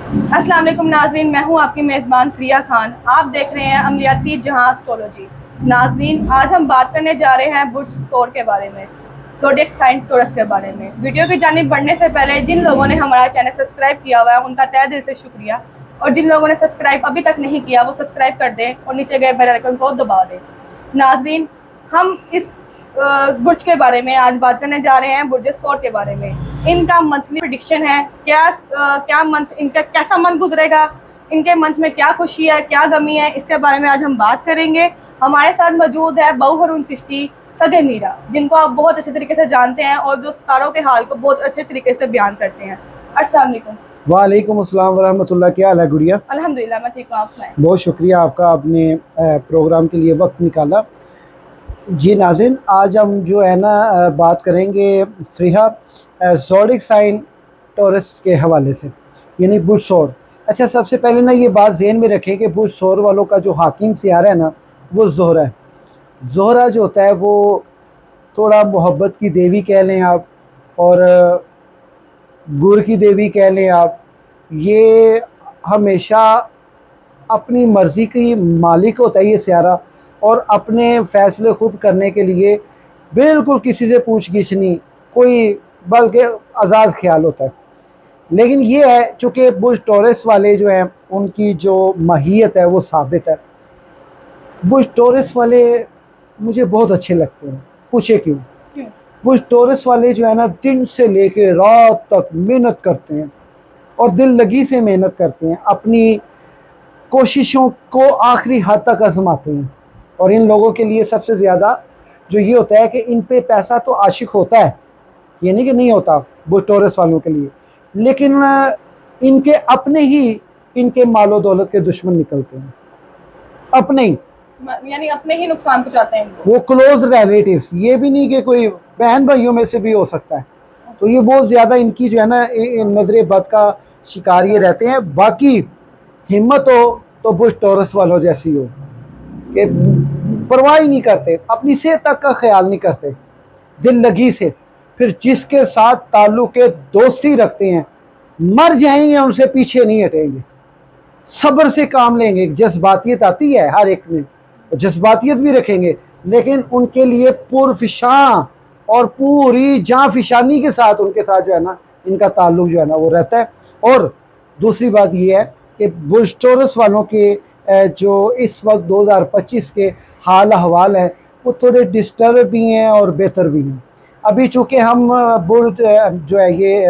अस्सलाम वालेकुम नाज़रीन, मैं हूं आपकी मेज़बान प्रिया खान। आप देख रहे हैं अमलियाती जहां एस्ट्रोलॉजी। नाज़रीन, आज हम बात करने जा रहे हैं बुर्ज सौर के बारे में, ज़ोडिएक साइन टॉरस के बारे में। वीडियो की जानिब बढ़ने से पहले जिन लोगों ने हमारा चैनल सब्सक्राइब किया हुआ है उनका तहे दिल से शुक्रिया, और जिन लोगों ने सब्सक्राइब अभी तक नहीं किया वो सब्सक्राइब कर दें और नीचे गए बेल आइकन को दबा दें। नाज़रीन, हम इस बुर्ज के बारे में आज बात करने जा रहे हैं, बुर्ज सौर के बारे में। इनका मंथली प्रेडिक्शन है, क्या मंथ इनका कैसा मंथ गुजरेगा, इनके मंथ में क्या खुशी है क्या गमी है, इसके बारे में आज हम बात करेंगे। हमारे साथ मौजूद है बहू हरून चिश्ती सगे मीरा, जिनको आप बहुत अच्छे तरीके से जानते हैं और जो सितारों के हाल को बहुत अच्छे तरीके से बयान करते हैं। अस्सलाम वालेकुम। वालेकुम अस्सलाम वरहमतुल्लाह। क्या हाल है गुड़िया? अल्हम्दुलिल्लाह, मैं ठीक हूँ, आप सुनाएं। बहुत शुक्रिया आपका, आपने प्रोग्राम के लिए वक्त निकाला। जी नाज़रीन, आज हम जो है ना बात करेंगे फ्रीहा ज़ोडिएक साइन टॉरस के हवाले से, यानी बुर्ज सौर। अच्छा, सबसे पहले ना ये बात ज़हन में रखें कि बुर्ज सौर वालों का जो हाकिम सियारा है ना वो ज़ोहरा है। ज़ोहरा जो होता है वो थोड़ा मोहब्बत की देवी कह लें आप, और गुर की देवी कह लें आप। ये हमेशा अपनी मर्ज़ी की मालिक होता है ये सियारा, और अपने फ़ैसले खुद करने के लिए बिल्कुल किसी से पूछ गिछ नहीं, कोई बल्कि आज़ाद ख्याल होता है। लेकिन ये है चूँकि बुर्ज टॉरस वाले जो हैं उनकी जो माहियत है वो साबित है। बुर्ज टॉरस वाले मुझे बहुत अच्छे लगते हैं। पूछे क्यों? बुर्ज टॉरस वाले जो है ना दिन से लेके रात तक मेहनत करते हैं और दिल लगी से मेहनत करते हैं, अपनी कोशिशों को आखिरी हद तक आजमाते हैं। और इन लोगों के लिए सबसे ज़्यादा जो ये होता है कि इन पे पैसा तो आशिक होता है, ये नहीं कि नहीं होता बुर्ज टॉरस वालों के लिए, लेकिन इनके अपने ही इनके मालो दौलत के दुश्मन निकलते हैं, अपने ही, यानी अपने ही नुकसान पहुंचाते हैं इनको। वो क्लोज रिलेटिव्स, ये भी नहीं कि कोई बहन भाइयों में से भी हो सकता है। तो ये बहुत ज़्यादा इनकी जो है ना नजर बद का शिकार ये रहते हैं। बाकी हिम्मत हो तो बुर्ज टॉरस वालों जैसी हो कि परवाह ही नहीं करते, अपनी सेहत तक का ख्याल नहीं करते, दिल लगी से। फिर जिसके साथ ताल्लुक़ दोस्ती रखते हैं मर जाएंगे उनसे पीछे नहीं हटेंगे, सब्र से काम लेंगे। जज्बातियत आती है हर एक में, जज्बातियत भी रखेंगे, लेकिन उनके लिए पुरफिशां और पूरी जांफिशानी के साथ उनके साथ जो है ना इनका ताल्लुक जो है ना वो रहता है। और दूसरी बात ये है कि बुर्ज टॉरस वालों के जो इस वक्त 2025 के हाल अहवाल हैं वो थोड़े डिस्टर्ब भी हैं और बेहतर भी हैं। अभी चूँकि हम बुर्ज जो है ये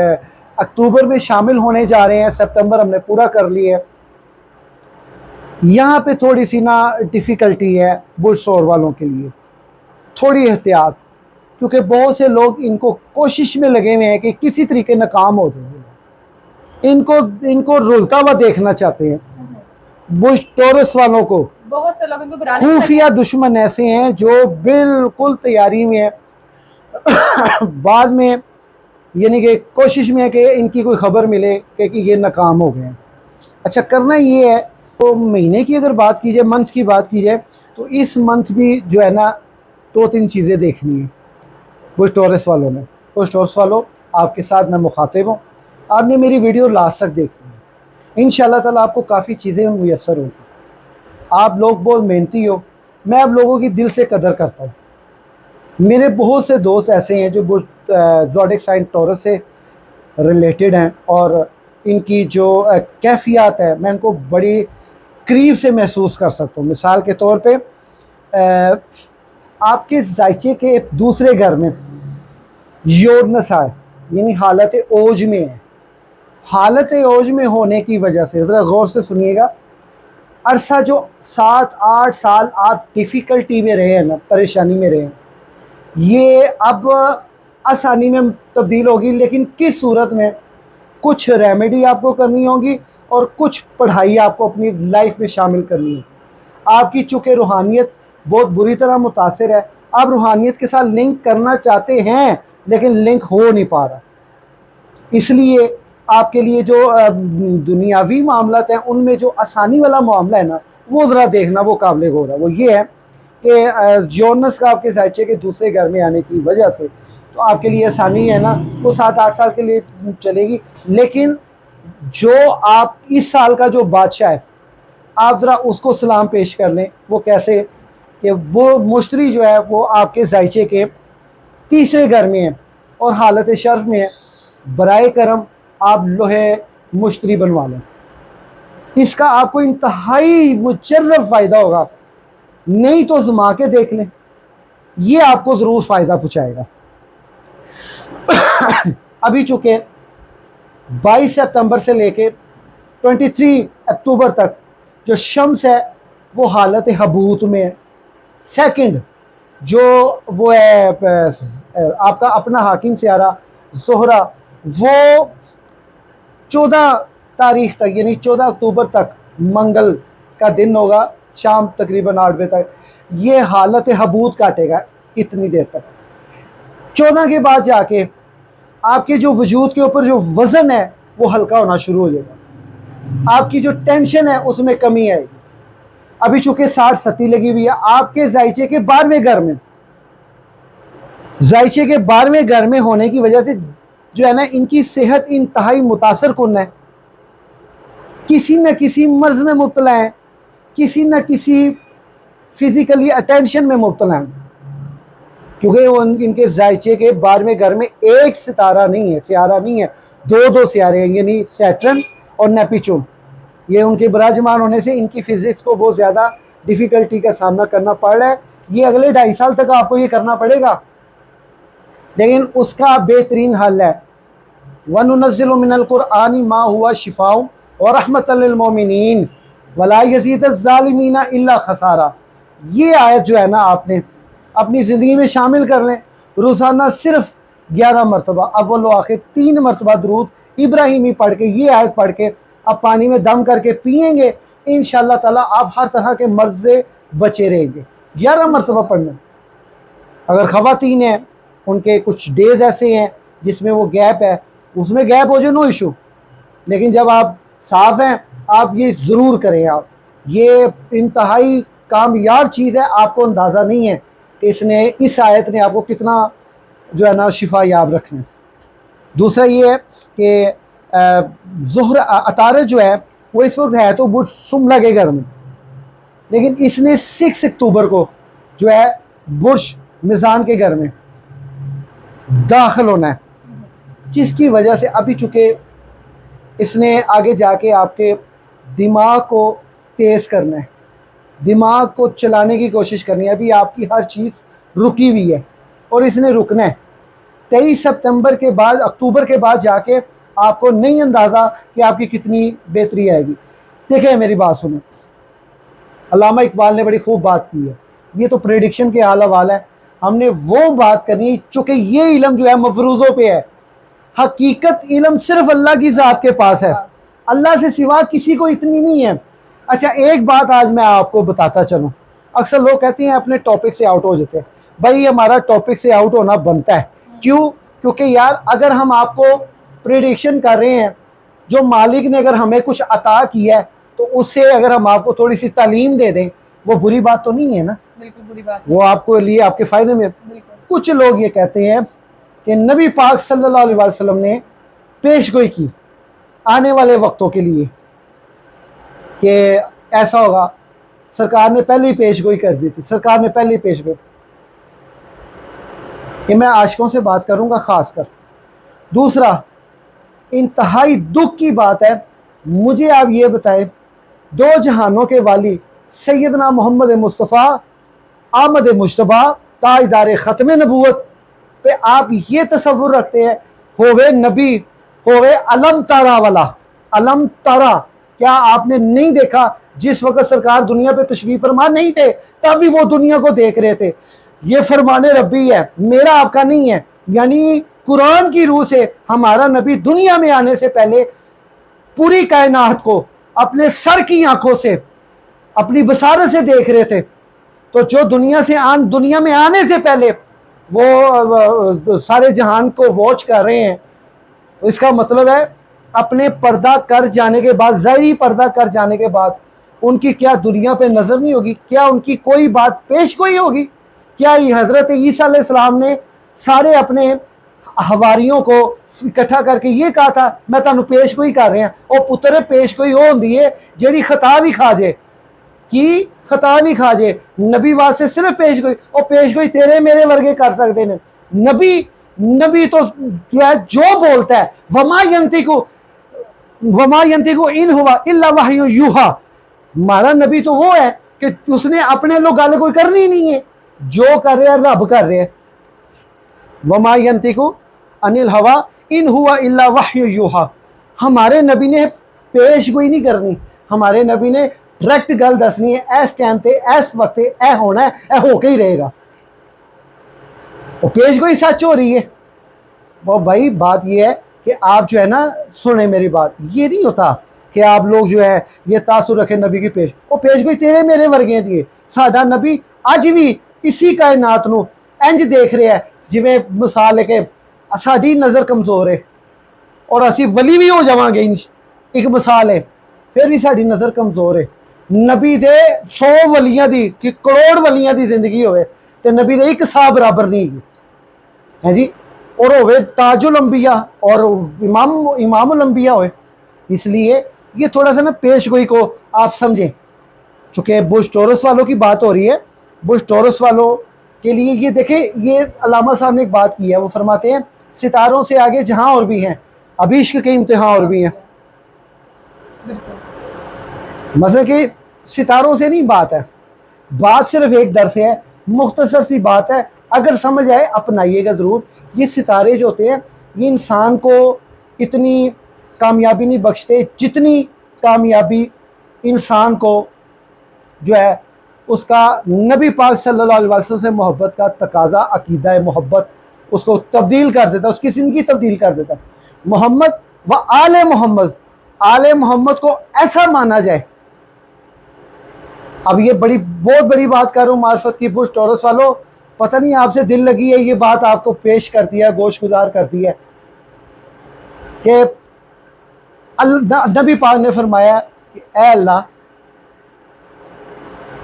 अक्टूबर में शामिल होने जा रहे हैं, सितंबर हमने पूरा कर लिया है। यहाँ पे थोड़ी सी ना डिफ़िकल्टी है बुर्ज सौर वालों के लिए, थोड़ी एहतियात, क्योंकि बहुत से लोग इनको कोशिश में लगे हुए हैं कि किसी तरीके नाकाम हो जाए। इनको रुलता हुआ देखना चाहते हैं बुर्ज टॉरस वालों को। बहुत से लोग इनको खुफिया दुश्मन ऐसे हैं जो बिल्कुल तैयारी में है बाद में यानी कि कोशिश में है कि इनकी कोई खबर मिले कि ये नाकाम हो गए हैं। अच्छा, करना ये है, तो महीने की अगर बात की जाए, मंथ की बात की जाए, तो इस मंथ भी जो है ना 2-3 चीज़ें देखनी है बुर्ज टॉरस वालों ने। बुर्ज टॉरस वालों, आपके साथ मैं मुखातिब हूँ, आपने मेरी वीडियो लास्ट तक देखनी है। इंशाल्लाह ताला आपको काफ़ी चीज़ें मुयस्सर होंगी। आप लोग बहुत मेहनती हो, मैं आप लोगों की दिल से कदर करता हूँ। मेरे बहुत से दोस्त ऐसे हैं जो बुर्ज ज़ोडिएक साइन टॉरस से रिलेटेड हैं, और इनकी जो कैफियत है मैं इनको बड़ी करीब से महसूस कर सकता हूँ। मिसाल के तौर पे आपके जायचे के दूसरे घर में योरनस आए, यानी हालत ओज में है। हालत ओज में होने की वजह से ज़रा गौर से सुनिएगा, अरसा जो 7-8 साल आप डिफ़िकल्टी में रहे हैं ना, परेशानी में रहे हैं, ये अब आसानी में तब्दील होगी। लेकिन किस सूरत में? कुछ रेमेडी आपको करनी होगी और कुछ पढ़ाई आपको अपनी लाइफ में शामिल करनी है। आपकी चूँकि रूहानियत बहुत बुरी तरह मुतासिर है, आप रूहानियत के साथ लिंक करना चाहते हैं लेकिन लिंक हो नहीं पा रहा। इसलिए आपके लिए जो दुनियावी मामला हैं उनमें जो आसानी वाला मामला है ना वो ज़रा देखना, वो काबिल गौर है। वो ये है कि योरनस का आपके जायचे के दूसरे घर में आने की वजह से तो आपके लिए आसानी है ना, वो 7-8 साल के लिए चलेगी। लेकिन जो आप इस साल का जो बादशाह है, आप ज़रा उसको सलाम पेश कर लें। वो कैसे कि वो मुश्तरी जो है वो आपके जायचे के तीसरे घर में है और हालत शर्फ में है, बराए करम आप लोहे मुश्तरी बनवा लें। इसका आपको इंतहाई मुजर्रब फ़ायदा होगा, नहीं तो जमा के देख लें, ये आपको ज़रूर फ़ायदा पहुँचाएगा। अभी चूँकि 22 सितंबर से लेके 23 अक्टूबर तक जो शम्स है वो हालत हबूत में है। सेकंड जो वो है आपका अपना हाकिम सियारा ज़ोहरा, वो 14 तारीख तक यानी 14 अक्टूबर तक मंगल का दिन होगा, शाम तकरीबन 8 बजे तक ये हालत हबूत काटेगा। इतनी देर तक 14 के बाद जाके आपके जो वजूद के ऊपर जो वज़न है वो हल्का होना शुरू हो जाएगा, आपकी जो टेंशन है उसमें कमी आएगी। अभी चूंकि 60 सती लगी हुई है आपके जायचे के 12वें घर में, जायचे के 12वें घर में होने की वजह से जो है ना इनकी सेहत इंतहाई मुतासर कुन है, किसी न किसी मर्ज में मुब्तला है, किसी न किसी फिजिकली अटेंशन में मुब्तला है, क्योंकि वो इनके जायचे के 12वें घर में एक सितारा नहीं है, सियारा नहीं है, दो सियारे हैं, यानी सैटर्न और नेपच्यून। ये उनके बराजमान होने से इनकी फिजिक्स को बहुत ज़्यादा डिफ़िकल्टी का सामना करना पड़ रहा है। ये अगले 2.5 साल तक आपको ये करना पड़ेगा, लेकिन उसका बेहतरीन हल है। वनुनज़्ज़िलु मिनल कुरआनी मा हुआ शिफ़ाउ व रहमतल लिल मोमिनीन वला यज़ीदुज़ ज़ालिमीना इल्ला खसारा। ये आयत जो है ना आपने अपनी ज़िंदगी में शामिल कर लें। रोज़ाना सिर्फ 11 मरतबा अव्वल व आखिर 3 मरतबा दुरूद इब्राहिमी पढ़ के, ये आयत पढ़ के आप पानी में दम करके पिएंगे, इंशाअल्लाह ताला आप हर तरह के मर्ज़ से बचे रहेंगे। 11 मरतबा पढ़ना। अगर ख़वातीन हैं उनके कुछ डेज़ ऐसे हैं जिसमें वो गैप है, उसमें गैप हो जाए नो इशू, लेकिन जब आप साफ़ हैं आप ये ज़रूर करें। आप ये इंतहाई कामयाब चीज़ है, आपको अंदाज़ा नहीं है कि इसने इस आयत ने आपको कितना जो है ना शिफा याब रखना है। दूसरा ये है कि ज़ुहर अतारद जो है वो इस वक्त है तो बुर्ज सुमला के घर में, लेकिन इसने 6 अक्टूबर को जो है बुर्ज मिज़ान के घर में दाखिल होना है, जिसकी वजह से अभी चूँकि इसने आगे जाके आपके दिमाग को तेज़ करना है, दिमाग को चलाने की कोशिश करनी है। अभी आपकी हर चीज़ रुकी हुई है और इसने रुकना है। 23 सितंबर के बाद, अक्टूबर के बाद जाके आपको नहीं अंदाज़ा कि आपकी कितनी बेहतरी आएगी। देखिए मेरी बात सुनो, अल्लामा इकबाल ने बड़ी खूब बात की है, ये तो प्रेडिक्शन के हाल हवाल है, हमने वो बात करनी चूँकि ये इल्म जो है मफरूज़ों पे है। हकीकत इल्म सिर्फ अल्लाह की ज़ात के पास है, अल्लाह से सिवा किसी को इतनी नहीं है। अच्छा एक बात आज मैं आपको बताता चलूँ, अक्सर लोग कहते हैं अपने टॉपिक से आउट हो जाते हैं, भाई हमारा टॉपिक से आउट होना बनता है। क्यों? क्योंकि यार अगर हम आपको प्रेडिक्शन कर रहे हैं, जो मालिक ने अगर हमें कुछ अता किया है तो उससे अगर हम आपको थोड़ी सी तालीम दे दें, वो बुरी बात तो नहीं है ना। बिल्कुल बुरी बात, वो आपको लिए आपके फ़ायदे में। कुछ लोग ये कहते हैं कि नबी पाक सल्लल्लाहु अलैहि वसल्लम ने पेशगोई की आने वाले वक्तों के लिए कि ऐसा होगा, सरकार ने पहले ही पेशगोई कर दी थी, सरकार ने पहले ही पेशगोई। ये मैं आशिकों से बात करूंगा ख़ास कर। दूसरा इंतहाई दुख की बात है, मुझे आप ये बताएं, दो जहानों के वाली सैयदना मोहम्मद मुस्तफ़ा आमद मुश्तबा ताजदार ख़त्म नबूवत पे आप ये तसव्वुर रखते हैं होवे नबी होवे अलम तारा वाला। अलम तारा, क्या आपने नहीं देखा जिस वक्त सरकार दुनिया पे तशरीफ फरमा नहीं थे तभी वो दुनिया को देख रहे थे। ये फरमाने रब्बी है, मेरा आपका नहीं है। यानी कुरान की रूह से हमारा नबी दुनिया में आने से पहले पूरी कायनात को अपने सर की आंखों से, अपनी बसारत से देख रहे थे। तो जो दुनिया में आने से पहले वो सारे जहान को वॉच कर रहे हैं, तो इसका मतलब है अपने पर्दा कर जाने के बाद, ज़ाहिरी पर्दा कर जाने के बाद उनकी क्या दुनिया पे नज़र नहीं होगी? क्या उनकी कोई बात पेश कोई होगी? क्या हज़रत ईसा अलैहिस्सलाम ने सारे अपने हवारियों को इकट्ठा करके ये कहा था मैं तुहानू पेशगोई कर रहा और पुत्र पेशगोई वो होंदी है जिहड़ी खता भी खा जे कि खता भी खा जे नबी वास्ते सिर्फ पेशगोई और पेशगोई तेरे मेरे वर्गे कर सकते हैं नबी नबी तो जो है जो बोलता है वमा यंतिकु इन हुआ इल्ला वहयु यूहा हमारा नबी तो वो है कि उसने अपने लोग गल कोई करनी नहीं है जो कर रहे हैं रब कर रहे हैं वमा यंतिकु अनिल हवा इन हुआ इल्ला वहयु यूहा हमारे नबी ने पेश गोई नहीं करनी हमारे नबी ने डायरेक्ट गल दसनी है इस टाइम पे इस वक्त ए होना है ए होके ही रहेगा और पेश गोई सच हो रही है वो भाई बात ये है कि आप जो है ना सुने मेरी बात ये नहीं होता कि आप लोग जो है ये तासुर रखे नबी की पेश वो पेश गोई तेरे मेरे वर्गे दिए साडा नबी अज भी इसी कायनात नू इंज देख रहा है जिवें मिसाल है कि साडी नज़र कमज़ोर है और असी वली भी हो जावांगे एक मिसाल है फिर भी साडी नज़र कमज़ोर है नबी दे 100 वलियां दी कि करोड़ वलियां दी जिंदगी होवे ते नबी दे एक सा बराबर नहीं है जी और होवे ताजुल अंबिया और इमामुल अंबिया होए इसलिए ये थोड़ा सा ना पेश गोई को आप समझें चूँकि बुश टोरस वालों की बात हो रही है बुश टोरस वालों के लिए ये देखें ये अल्लामा साहब ने एक बात की है वो फरमाते हैं सितारों से आगे जहाँ और भी हैं अभी इश्क के इम्तिहान और भी हैं मतलब कि सितारों से नहीं बात है बात सिर्फ एक दर से है मुख्तसर सी बात है अगर समझ आए अपनाइएगा ज़रूर ये सितारे जो होते हैं ये इंसान को इतनी कामयाबी नहीं बख्शते जितनी कामयाबी इंसान को जो है उसका नबी पाक सल्लल्लाहु अलैहि वसल्लम से मोहब्बत का तकाजा अकीदा मोहब्बत उसको तब्दील कर देता है उसकी ज़िंदगी तब्दील कर देता है मोहम्मद व आले मोहम्मद को ऐसा माना जाए अब ये बहुत बड़ी बात कर रहा हूँ मार्फत की बुश टोरस वालों पता नहीं आपसे दिल लगी है ये बात आपको पेश कर दिया गोश गुजार कर दिया कि नबी पाक ने फरमाया कि ए अल्लाह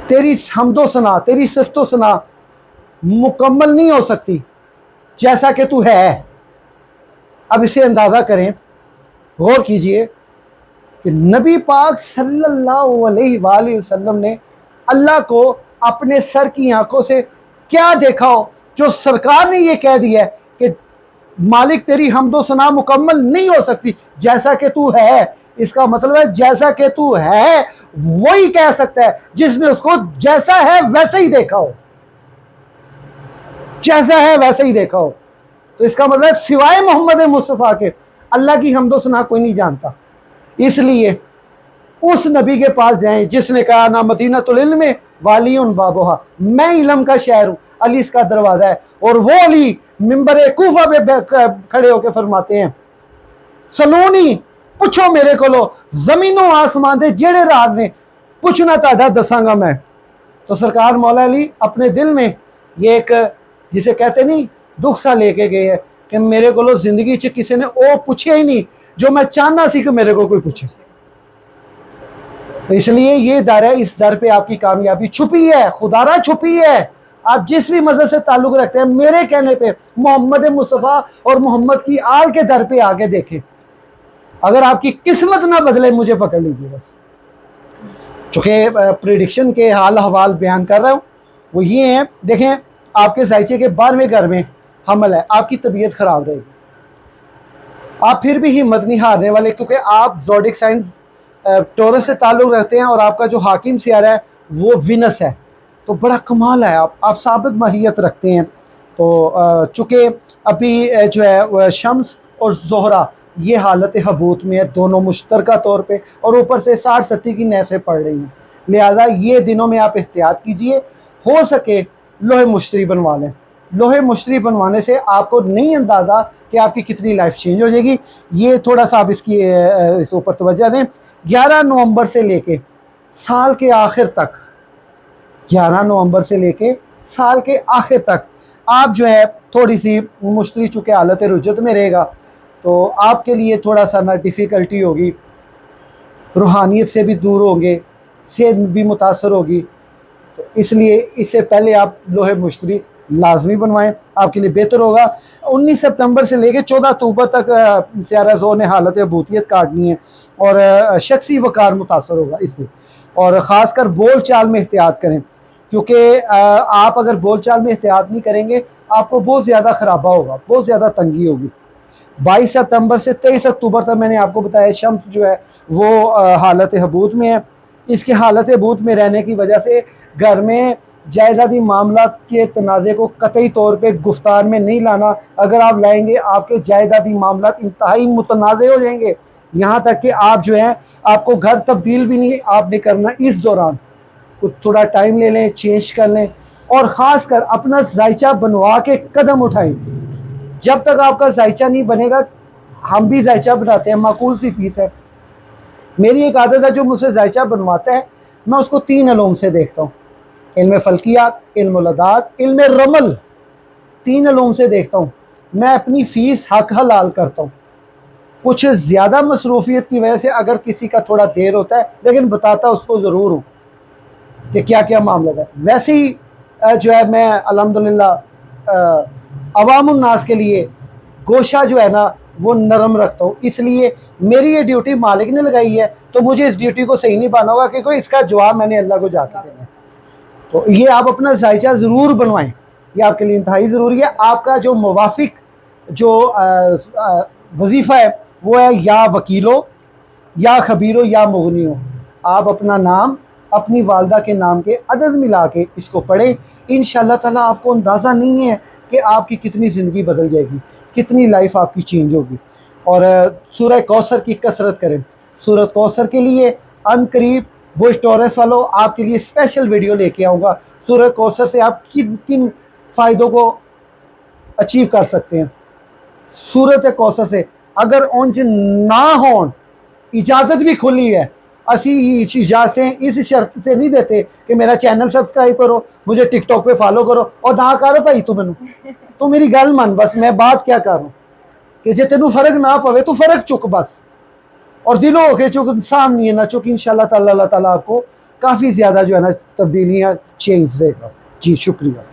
तेरी हमदो सना तेरी सिफ्तो सना मुकम्मल नहीं हो सकती जैसा कि तू है अब इसे अंदाज़ा करें गौर कीजिए कि नबी पाक सल्लल्लाहु अलैहि वसल्लम ने अल्लाह को अपने सर की आंखों से क्या देखा हो जो सरकार ने ये कह दिया है कि मालिक तेरी हमदो सना मुकम्मल नहीं हो सकती जैसा कि तू है इसका मतलब है जैसा कि तू है वही कह सकता है जिसने उसको जैसा है वैसे ही देखा हो जैसा है वैसे ही देखा हो तो इसका मतलब सिवाय मोहम्मद मुस्तफ़ा के अल्लाह की हमदो सना कोई नहीं जानता इसलिए उस नबी के पास जाएं जिसने कहा ना मदीनतुल इल्म वाली उन बाबोहा मैं इल्म का शहर हूँ अली इसका दरवाज़ा है और वो अली मिंबर कूफा पे खड़े होकर फरमाते हैं सलूनी पुछो मेरे को जमीनों आसमान दे जेड़े राज ने पुछना ताड़ा दसांगा मैं तो सरकार मौला अली अपने दिल में ये एक जिसे कहते नहीं दुख सा लेके गए है कि मेरे को जिंदगी च किसी ने वो पूछे ही नहीं जो मैं चाहना सी कि मेरे को कोई पूछे तो इसलिए ये दर है इस दर पे आपकी कामयाबी छुपी है खुदारा छुपी है आप जिस भी मजहब से ताल्लुक रखते हैं मेरे कहने पे मोहम्मद मुस्तफ़ा और मोहम्मद की आल के दर पे आगे देखें अगर आपकी किस्मत ना बदले मुझे पकड़ लीजिएगा चूँकि प्रिडिक्शन के हाल हवाल बयान कर रहा हूँ वो ये हैं देखें आपके जायचे के 12वें घर में हमल है आपकी तबीयत खराब रहेगी आप फिर भी हिम्मत नहीं हारने वाले क्योंकि आप ज़ोडिक साइन टोरस से ताल्लुक़ रखते हैं और आपका जो हाकिम सियारा है वो विनस है तो बड़ा कमाल है आप साबित माहियत रखते हैं तो चूँकि अभी जो है शम्स और ज़ोहरा ये हालत हबूत में है दोनों मुश्तरका तौर पे और ऊपर से 60-70 की नहसें पड़ रही हैं लिहाजा ये दिनों में आप एहतियात कीजिए हो सके लोहे मुश्तरी बनवा लें लोहे मुश्तरी बनवाने से आपको नहीं अंदाज़ा कि आपकी कितनी लाइफ चेंज हो जाएगी ये थोड़ा सा आप इसकी इस ऊपर तवज्जो दें 11 नवंबर से लेके साल के आखिर तक 11 नवंबर से लेके साल के आखिर तक आप जो है थोड़ी सी मुश्तरी चूँकि हालत रुजत में रहेगा तो आपके लिए थोड़ा सा ना डिफ़िकल्टी होगी रूहानियत से भी दूर होंगे सेहत भी मुतासर होगी तो इसलिए इससे पहले आप लोहे मुश्तरी लाजमी बनवाएं, आपके लिए बेहतर होगा। 19 सितंबर से लेकर 14 अक्टूबर तक सियारा ज़ोर ने हालत अबूतियत काटनी है और शख्सी वकार मुतासर होगा इससे। और ख़ासकर बोल चाल में एहतियात करें, क्योंकि आप अगर बोल चाल में एहतियात नहीं करेंगे आपको बहुत ज़्यादा खराबा होगा, बहुत ज़्यादा तंगी होगी। 22 सितंबर से 23 अक्टूबर तक मैंने आपको बताया शम्स जो है वो हालत हबूत में है। इसकी हालत हबूत में रहने की वजह से घर में जायदादी मामला के तनाज़े को कतई तौर पे गुफ्तार में नहीं लाना। अगर आप लाएंगे आपके जायदादी मामला इंतहाई मुतनाज़े हो जाएंगे, यहाँ तक कि आप जो है आपको घर तब्दील भी नहीं आपने करना। इस दौरान कुछ थोड़ा टाइम ले लें, चेंज कर लें और ख़ास कर अपना जायचा बनवा के कदम उठाएं। जब तक आपका जायचा नहीं बनेगा, हम भी जायचा बनाते हैं, माकूल सी फीस है। मेरी एक आदत है, जो मुझसे जायचा बनवाता है मैं उसको 3 अलूम से देखता हूँ, इल्म फल्कियात, इल्म लदात, इल्म रमल, 3 अलूम से देखता हूँ। मैं अपनी फ़ीस हक हलाल करता हूँ। कुछ ज़्यादा मसरूफियत की वजह से अगर किसी का थोड़ा देर होता है, लेकिन बताता उसको ज़रूर हूँ कि क्या क्या मामला है। वैसे ही जो है मैं अल्हम्दुलिल्लाह अवामुन नास के लिए गोशा जो है ना वो नरम रखता हूँ। इसलिए मेरी ये ड्यूटी मालिक ने लगाई है, तो मुझे इस ड्यूटी को सही नहीं पाना होगा, क्योंकि इसका जवाब मैंने अल्लाह को जाकर देना है। तो ये आप अपना जायचा ज़रूर बनवाएं, ये आपके लिए इंतहाई ज़रूरी है। आपका जो मुवाफिक जो वजीफ़ा है वो है या वकीलो या खबीरो या मुगनियो। आप अपना नाम अपनी वालदा के नाम के अदद मिला के इसको पढ़ें। इंशाअल्लाह ताला आपको अंदाज़ा नहीं है कि आपकी कितनी ज़िंदगी बदल जाएगी, कितनी लाइफ आपकी चेंज होगी। और सूरह कौसर की कसरत करें। सूरह कौसर के लिए अनकरीब बुश टॉरस वालों आपके लिए स्पेशल वीडियो लेके आऊँगा। सूरह कौसर से आप किन किन फ़ायदों को अचीव कर सकते हैं। सूरत कौसर से अगर उंज ना हो, इजाज़त भी खुली है। असी इजाज़तें इस शर्त से नहीं देते कि मेरा चैनल सब्सक्राइब करो, मुझे टिकटॉक पे फॉलो करो और ना करो भाई तू मैनू तो मेरी गल मन, बस मैं बात क्या कर रहा हूँ कि जे तेनू फर्क ना पवे तो फर्क चुक बस, और दिलों होके चुक, सामने ना चुक। इंशाअल्लाह ताला अल्लाह ताला आपको काफ़ी ज़्यादा जो है ना तब्दीलियाँ चेंज देगा। जी शुक्रिया।